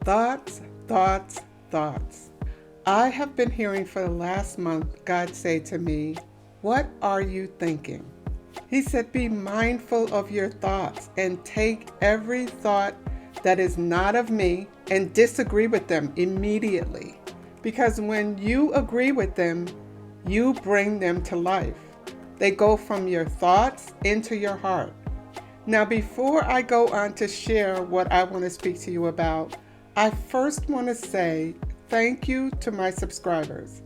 Thoughts, thoughts, thoughts. I have been hearing for the last month God say to me, "What are you thinking?" He said, "Be mindful of your thoughts and take every thought that is not of me and disagree with them immediately. Because when you agree with them, you bring them to life. They go from your thoughts into your heart." Now, before I go on to share what I want to speak to you about, I first want to say thank you to my subscribers.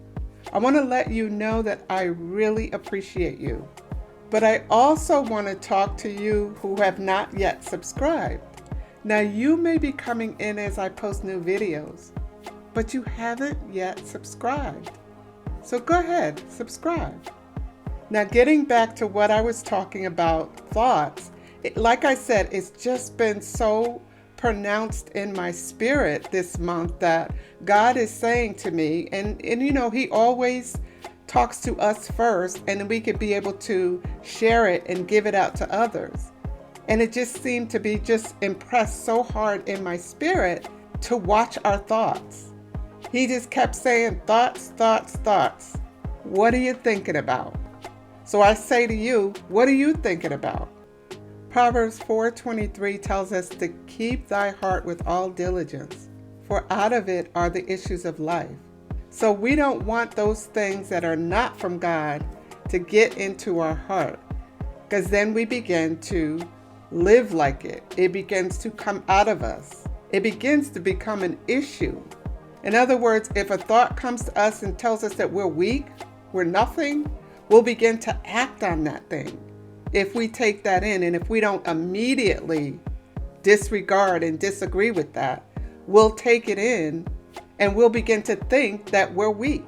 I want to let you know that I really appreciate you. But I also want to talk to you who have not yet subscribed. Now, you may be coming in as I post new videos, but you haven't yet subscribed. So go ahead, subscribe. Now, getting back to what I was talking about, thoughts, like I said, it's just been so pronounced in my spirit this month that God is saying to me, and you know, He always talks to us first, and then we could be able to share it and give it out to others. And it just seemed to be just impressed so hard in my spirit to watch our thoughts. He just kept saying, thoughts, thoughts, thoughts. What are you thinking about? So I say to you, what are you thinking about? Proverbs 4:23 tells us to keep thy heart with all diligence, for out of it are the issues of life. So we don't want those things that are not from God to get into our heart, because then we begin to live like it. It begins to come out of us. It begins to become an issue. In other words, if a thought comes to us and tells us that we're weak, we're nothing, we'll begin to act on that thing. If we take that in, and if we don't immediately disregard and disagree with that, we'll take it in and we'll begin to think that we're weak.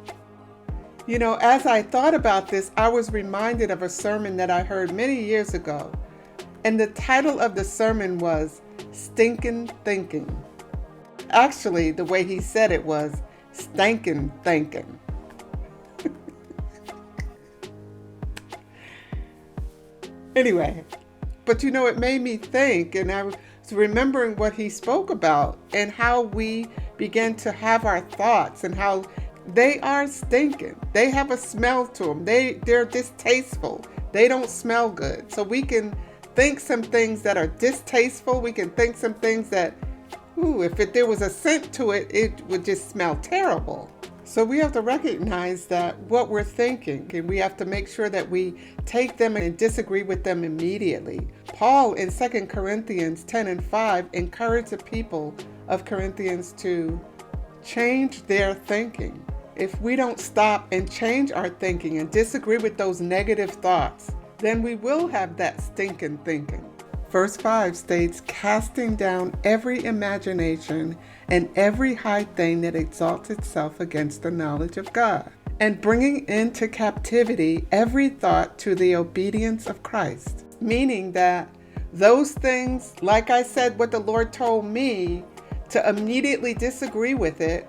You know, as I thought about this, I was reminded of a sermon that I heard many years ago. And the title of the sermon was Stinkin' Thinking. Actually, the way he said it was Stankin' Thinking. Anyway, but you know, it made me think, and I was remembering what he spoke about and how we begin to have our thoughts and how they are stinking. They have a smell to them. They're distasteful. They don't smell good. So we can think some things that are distasteful. We can think some things that, if there was a scent to it, it would just smell terrible. So we have to recognize that what we're thinking, and we have to make sure that we take them and disagree with them immediately. Paul in 2 Corinthians 10:5 encouraged the people of Corinthians to change their thinking. If we don't stop and change our thinking and disagree with those negative thoughts, then we will have that stinking thinking. Verse 5 states, casting down every imagination and every high thing that exalts itself against the knowledge of God, and bringing into captivity every thought to the obedience of Christ. Meaning that those things, like I said, what the Lord told me, to immediately disagree with it,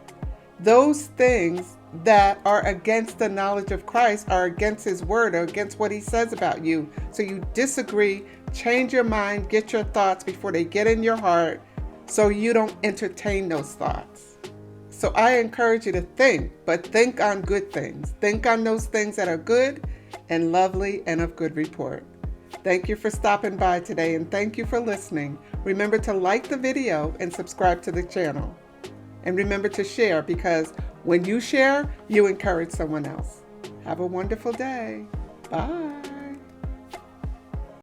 those things that are against the knowledge of Christ are against His word or against what He says about you. So you disagree, change your mind, get your thoughts before they get in your heart so you don't entertain those thoughts. So I encourage you to think, but think on good things. Think on those things that are good and lovely and of good report. Thank you for stopping by today, and thank you for listening. Remember to like the video and subscribe to the channel. And remember to share, because when you share, you encourage someone else. Have a wonderful day. Bye.